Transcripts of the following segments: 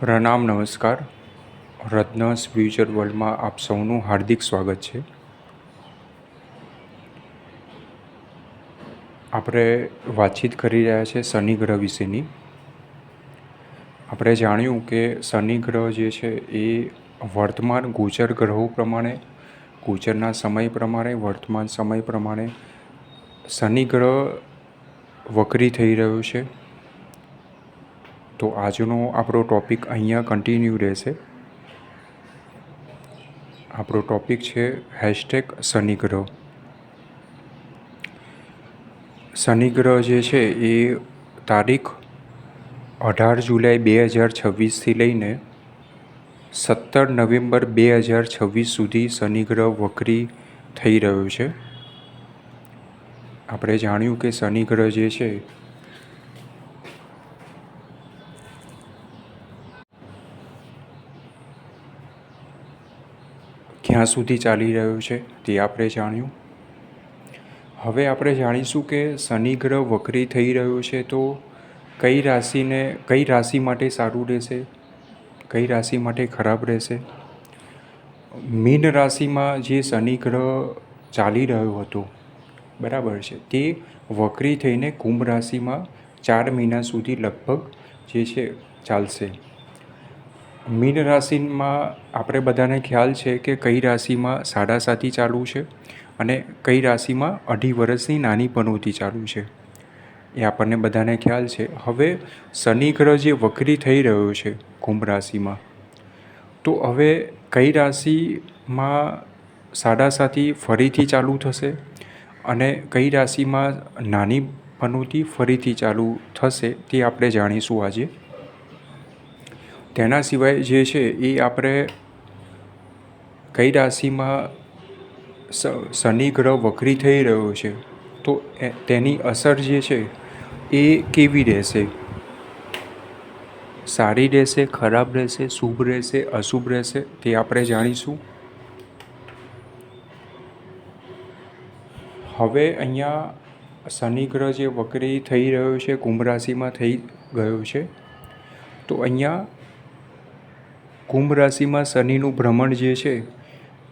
પ્રણામ, નમસ્કાર. રત્ન સ્પિરિચ્યુઅલ વર્લ્ડમાં આપ સૌનું હાર્દિક સ્વાગત છે. આપણે વાતચીત કરી રહ્યા છે શનિ ગ્રહ વિશેની. આપણે જાણ્યું કે શનિ ગ્રહ જે છે એ વર્તમાન ગોચર ગ્રહો પ્રમાણે, ગોચરના સમય પ્રમાણે, વર્તમાન સમય પ્રમાણે શનિ ગ્રહ વક્રી થઈ રહ્યો છે. તો આજનો આપણો ટૉપિક અહીંયા કન્ટિન્યુ રહેશે. આપણો ટૉપિક છે #શનિગ્રહ. શનિગ્રહ જે છે એ તારીખ 18 જુલાઈ 2026થી લઈને 17 નવેમ્બર 2026 સુધી શનિગ્રહ વક્રી થઈ રહ્યો છે. આપણે જાણ્યું કે શનિગ્રહ જે છે ક્યાં સુધી ચાલી રહ્યો છે તે આપણે જાણ્યું. હવે આપણે જાણીશું કે શનિ ગ્રહ વક્રી થઈ રહ્યો છે તો કઈ રાશિ માટે સારું રહેશે, કઈ રાશિ માટે ખરાબ રહેશે. મીન રાશિમાં જે શનિ ગ્રહ ચાલી રહ્યો હતો, બરાબર છે, તે વક્રી થઈને કુંભ રાશિમાં 4 મહિના સુધી લગભગ જે છે ચાલશે. મીન રાશિમાં આપણે બધાને ખ્યાલ છે કે કઈ રાશિમાં સાડાસાતી ચાલુ છે અને કઈ રાશિમાં 2.5 વર્ષની નાની પનોતી ચાલુ છે, એ આપણને બધાને ખ્યાલ છે. હવે શનિ ગ્રહ જે વક્રી થઈ રહ્યો છે કુંભ રાશિમાં, તો હવે કઈ રાશિમાં સાડાસાતી ફરીથી ચાલુ થશે અને કઈ રાશિમાં નાની પનોતી ફરીથી ચાલુ થશે તે આપણે જાણીશું આજે. તેના સિવાય જે છે એ આપણે કઈ રાશિમાં શનિ ગ્રહ વક્રી થઈ રહ્યો છે તો તેની અસર જે છે એ કેવી રહેશે, સારી રહેશે, ખરાબ રહેશે, શુભ રહેશે, અશુભ રહેશે, તે આપણે જાણીશું. હવે અહીંયા શનિ ગ્રહ જે વક્રી થઈ રહ્યો છે કુંભ રાશિમાં થઈ ગયો છે, તો અહીંયા કુંભ રાશિમાં શનિનું ભ્રમણ જે છે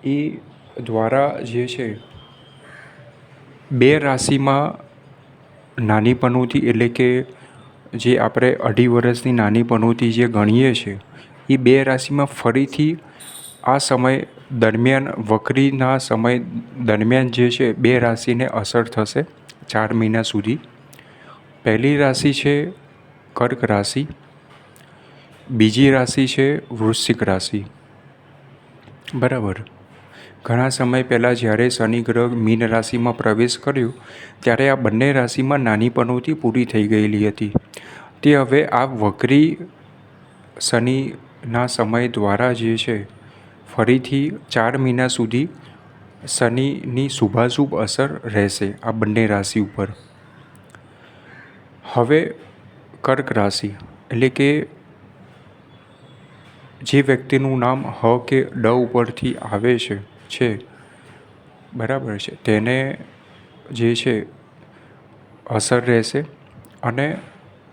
એ દ્વારા જે છે 2 રાશિમાં નાની પનોતી, એટલે કે જે આપણે 2.5 વર્ષની નાની પનોતી જે ગણીએ છીએ, એ 2 રાશિમાં ફરીથી આ સમય દરમિયાન, વક્રીના સમય દરમિયાન જે છે 2 રાશિને અસર થશે 4 મહિના સુધી. પહેલી રાશિ છે કર્ક રાશિ, બીજી રાશિ છે વૃશ્ચિક રાશિ. બરાબર. ઘણા સમય પહેલાં જ્યારે શનિ ગ્રહ મીન રાશિમાં પ્રવેશ કર્યો ત્યારે આ બંને રાશિમાં નાની પનોતી પૂરી થઈ ગયેલી હતી. તે હવે આ વક્રી શનિના સમય દ્વારા જે છે ફરીથી 4 મહિના સુધી શનિની શુભાશુભ અસર રહેશે આ બંને રાશિ ઉપર. હવે કર્ક રાશિ, એટલે કે જે વ્યક્તિનું નામ હ કે ડ ઉપરથી આવે છે, બરાબર છે, તેને જે છે અસર રહેશે. અને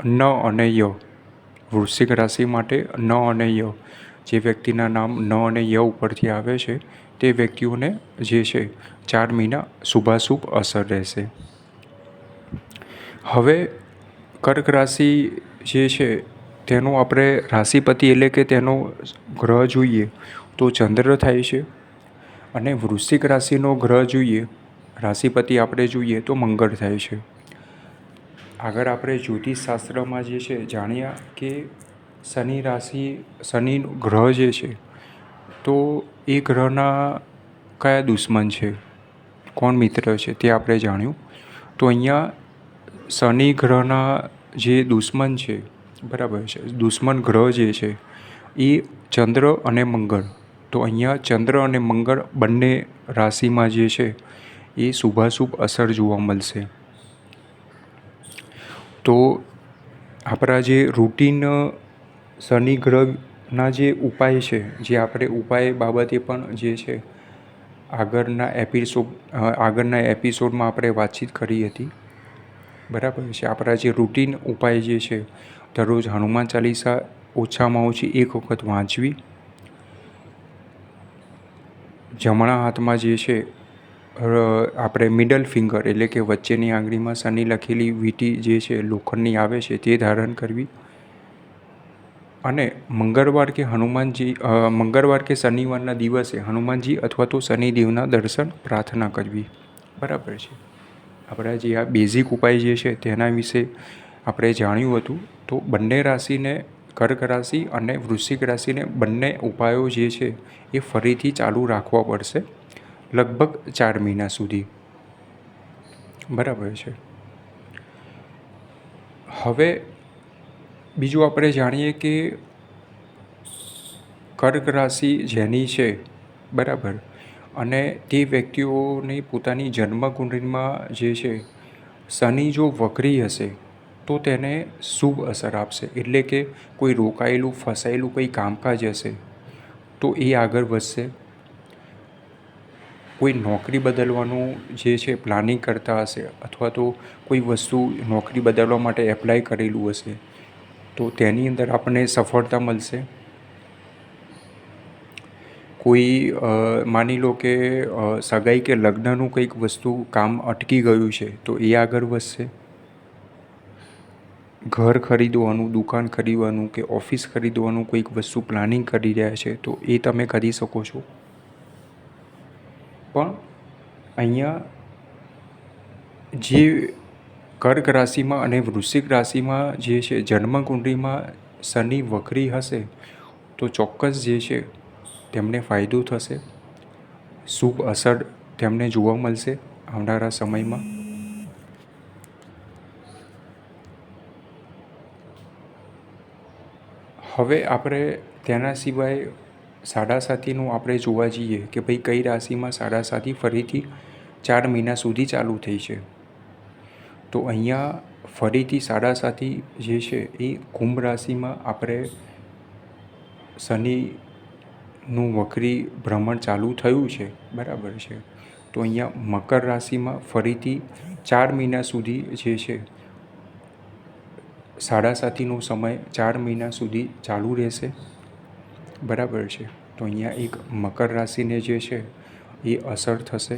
ન અને ય, વૃશ્ચિક રાશિ માટે ન અને ય, જે વ્યક્તિના નામ ન અને ય ઉપરથી આવે છે તે વ્યક્તિઓને જે છે 4 મહિના શુભાશુભ અસર રહેશે. હવે કર્ક રાશિ જે છે તેનો આપણે રાશિપતિ, એટલે કે તેનો ગ્રહ જોઈએ તો ચંદ્ર થાય છે. અને વૃશ્ચિક રાશિનો ગ્રહ જોઈએ, રાશિપતિ આપણે જોઈએ તો મંગળ થાય છે. આગળ આપણે જ્યોતિષશાસ્ત્રમાં જે છે જાણ્યા કે શનિ ગ્રહ જે છે તો એ ગ્રહના કયા દુશ્મન છે, કોણ મિત્ર છે, તે આપણે જાણ્યું. તો અહીંયા શનિ ગ્રહના જે દુશ્મન છે, બરાબર છે, દુશ્મન ગ્રહ જે છે એ ચંદ્ર અને મંગળ. તો અહીંયા ચંદ્ર અને મંગળ બંને રાશિમાં જે છે એ શુભાશુભ અસર જોવા મળશે. તો આપણા જે રૂટીન શનિ ગ્રહના જે ઉપાય છે, જે આપણે ઉપાય બાબતે પણ જે છે આગળના એપિસોડમાં આપણે વાતચીત કરી હતી, બરાબર છે. આપણા જે રૂટીન ઉપાય જે છે, દરરોજ હનુમાન ચાલીસા ઓછામાં ઓછી એક વખત વાંચવી. જમણા હાથમાં જે છે આપણે મિડલ ફિંગર એટલે કે વચ્ચેની આંગળીમાં શનિ લખેલી વીંટી જે છે લોખંડની આવે છે તે ધારણ કરવી. અને મંગળવાર કે શનિવારના દિવસે હનુમાનજી અથવા તો શનિદેવના દર્શન પ્રાર્થના કરવી. બરાબર છે. આપણા જે આ બેઝિક ઉપાય જે છે તેના વિશે આપણે જાણ્યું હતું. તો બંને રાશિને, કર્ક રાશિ અને વૃશ્ચિક રાશિને બંને ઉપાયો જે છે એ ફરીથી ચાલુ રાખવા પડશે લગભગ 4 મહિના સુધી. બરાબર છે. હવે બીજું આપણે જાણીએ કે કર્ક રાશિ જેની છે, બરાબર, અને તે વ્યક્તિઓની પોતાની જન્મકુંડળીમાં જે છે શનિ જો વક્રી હશે તો તેને શુભ અસર આપશે. એટલે કે કોઈ રોકાયેલું ફસાયેલું કંઈ કામકાજ હશે તો એ આગળ વધશે. કોઈ નોકરી બદલવાનું જે છે પ્લાનિંગ કરતા હશે અથવા તો કોઈ વસ્તુ નોકરી બદલવા માટે એપ્લાય કરેલું હશે તો તેની અંદર આપણને સફળતા મળશે. કોઈ માની લો કે સગાઈ કે લગ્નનું કંઈક વસ્તુ કામ અટકી ગયું છે તો એ આગળ વધશે. ઘર ખરીદવાનું, દુકાન ખરીદવાનું કે ઓફિસ ખરીદવાનું કોઈક વસ્તુ પ્લાનિંગ કરી રહ્યા છે તો એ તમે કરી શકો છો. પણ અહીંયા જે કર્ક રાશિમાં અને વૃશ્ચિક રાશિમાં જે છે જન્મકુંડળીમાં શનિ વક્રી હશે તો ચોક્કસ જે છે તેમને ફાયદો થશે. શુભ અસર તેમને જોવા મળશે આવનારા સમયમાં. હવે આપણે તેના સિવાય સાડાસાતીનું આપણે જોવા જઈએ કે ભાઈ કઈ રાશિમાં સાડાસાતી ફરીથી 4 મહિના સુધી ચાલુ થઈ છે. તો અહીંયા ફરીથી સાડાસાતી જે છે એ કુંભ રાશિમાં આપણે શનિનું વક્રી ભ્રમણ ચાલુ થયું છે, બરાબર છે. તો અહીંયા મકર રાશિમાં ફરીથી 4 મહિના સુધી જે છે સાડાસાતીનો સમય 4 મહિના સુધી ચાલુ રહેશે, બરાબર છે. તો અહીંયા એક મકર રાશિને જે છે એ અસર થશે.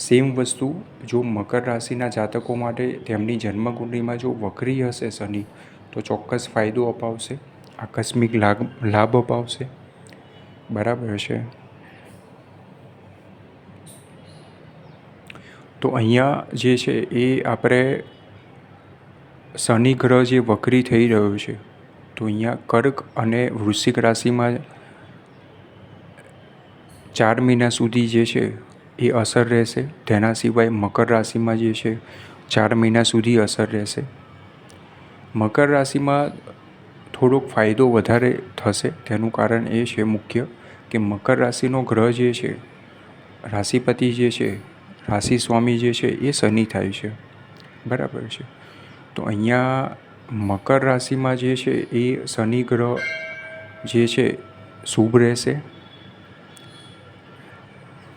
સેમ વસ્તુ જો મકર રાશિના જાતકો માટે તેમની જન્મકુંડળીમાં જો વક્રી હશે શનિ તો ચોક્કસ ફાયદો અપાવશે, આકસ્મિક લાભ અપાવશે, બરાબર છે. તો અહીંયા જે છે એ આપણે શનિ ગ્રહ જે વક્રી થઈ રહ્યો છે તો અહીંયા કર્ક અને વૃશ્ચિક રાશિમાં 4 મહિના સુધી જે છે એ અસર રહેશે. તેના સિવાય મકર રાશિમાં જે છે 4 મહિના સુધી અસર રહેશે. મકર રાશિમાં થોડોક ફાયદો વધારે થશે. તેનું કારણ એ છે મુખ્ય કે મકર રાશિનો ગ્રહ જે છે, રાશિપતિ જે છે, રાશિ સ્વામી જે છે એ શનિ થાય છે, બરાબર છે. તો અહીંયા મકર રાશિમાં જે છે એ શનિ ગ્રહ જે છે શુભ રહેશે.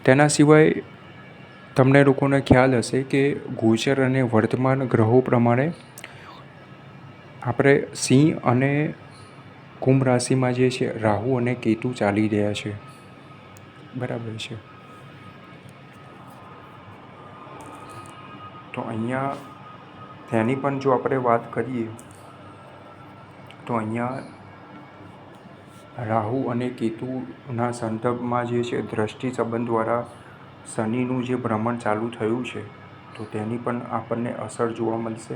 તેના સિવાય તમને લોકોને ખ્યાલ હશે કે ગોચર અને વર્તમાન ગ્રહો પ્રમાણે આપણે સિંહ અને કુંભ રાશિમાં જે છે રાહુ અને કેતુ ચાલી રહ્યા છે, બરાબર છે. તો અહીંયા તેની પણ જો આપણે વાત કરીએ તો અહીંયા રાહુ અને કેતુના સંદર્ભમાં જે છે દ્રષ્ટિ સંબંધ દ્વારા શનિનું જે ભ્રમણ ચાલુ થયું છે તો તેની પણ આપણને અસર જોવા મળશે,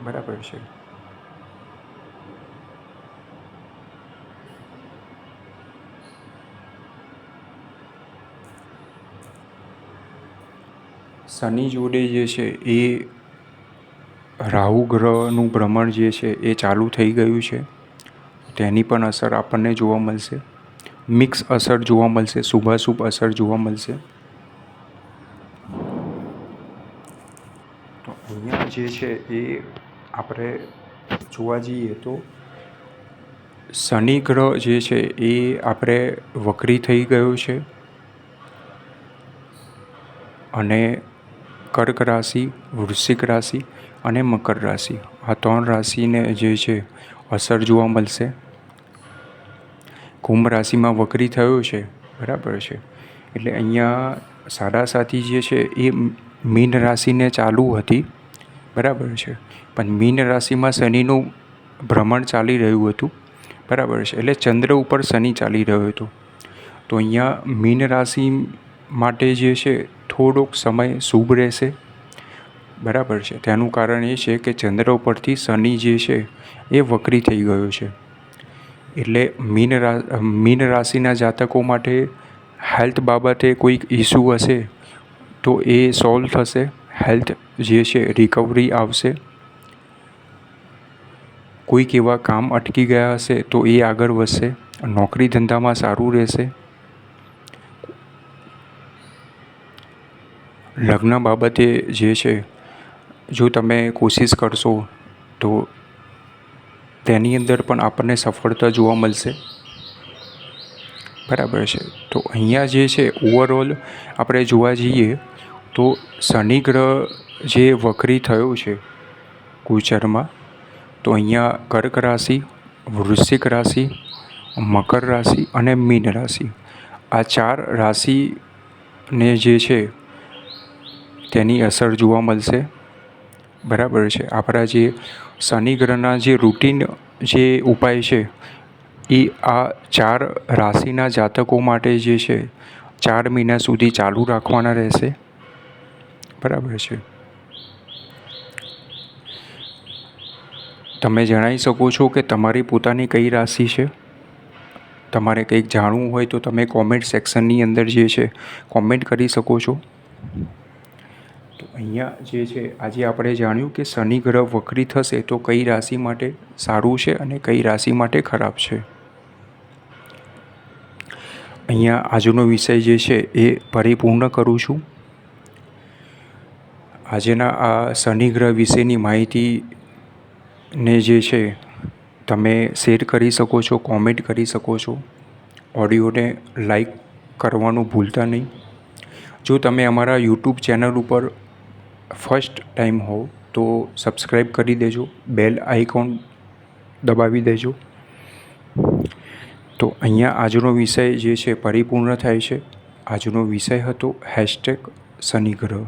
બરાબર છે. શનિ જોડે જે છે એ રાહુ ગ્રહનું ભ્રમણ જે છે એ ચાલુ થઈ ગયું છે. તેની પણ અસર આપણને જોવા મળશે. મિક્સ અસર જોવા મળશે, શુભાશુભ અસર જોવા મળશે. તો અહીંયા જે છે એ આપણે જોવા જઈએ તો શનિ ગ્રહ જે છે એ આપણે વક્રી થઈ ગયો છે અને કર્ક રાશિ, વૃશ્ચિક રાશિ અને મકર રાશિ આ 3 રાશિને જે છે અસર જોવા મળશે. કુંભ રાશિમાં વક્રી થયો છે, બરાબર છે, એટલે અહીંયા સાડાસાતી જે છે એ મીન રાશિને ચાલુ હતી, બરાબર છે, પણ મીન રાશિમાં શનિનું ભ્રમણ ચાલી રહ્યું હતું, બરાબર છે, એટલે ચંદ્ર ઉપર શનિ ચાલી રહ્યો હતો. તો અહીંયા મીન રાશિ માટે જે છે થોડોક સમય શુભ રહેશે, બરાબર છે. તેનું કારણ એ છે કે ચંદ્ર ઉપરથી શનિ જે છે એ વક્રી થઈ ગયો છે. એટલે મીન રાશિના જાતકો માટે હેલ્થ બાબતે કોઈક ઇસ્યુ હશે તો એ સોલ્વ થશે, હેલ્થ જે છે રિકવરી આવશે. કોઈક એવા કામ અટકી ગયા હશે તો એ આગળ વધશે. નોકરી ધંધામાં સારું રહેશે. લગ્ન બાબતે જે છે જો તમે કોશિશ કરશો તો તેની અંદર પણ આપણને સફળતા જોવા મળશે, બરાબર છે. તો અહીંયા જે છે ઓવરઓલ આપણે જોવા જઈએ તો શનિ ગ્રહ જે વક્રી થયો છે ગોચરમાં, તો અહીંયા કર્ક રાશિ, વૃશ્ચિક રાશિ, મકર રાશિ અને મીન રાશિ, આ 4 રાશિને જે છે તેની અસર જોવા મળશે, બરાબર છે. આપણા જે શનિ ગ્રહના જે રૂટીન જે ઉપાય છે એ આ 4 રાશિના જાતકો માટે જે છે 4 મહિના સુધી ચાલુ રાખવાના રહેશે, બરાબર છે. તમે જણાવી શકો છો કે તમારી પોતાની કઈ રાશિ છે. તમારે કંઈક જાણવું હોય તો તમે કોમેન્ટ સેક્શનની અંદર જે છે કોમેન્ટ કરી શકો છો. તો અહીંયા જે છે આજે આપણે જાણ્યું કે શનિ ગ્રહ વક્રી થશે તો કઈ રાશિ માટે સારું છે અને કઈ રાશિ માટે ખરાબ છે. અહીંયા આજનો વિષય જે છે એ પરિપૂર્ણ કરું છું. આજના આ શનિ ગ્રહ વિશેની માહિતીને જે છે તમે શેર કરી શકો છો, કોમેન્ટ કરી શકો છો. ઓડિયોને લાઈક કરવાનું ભૂલતા નહીં. જો તમે અમારા યુટ્યુબ ચેનલ ઉપર ફર્સ્ટ ટાઈમ હો તો સબસ્ક્રાઈબ કરી દેજો, બેલ આઇકોન દબાવી દેજો. તો અહીંયા આજનો વિષય જે છે પરિપૂર્ણ થાય છે. આજનો વિષય હતો #શનિ ગ્રહ.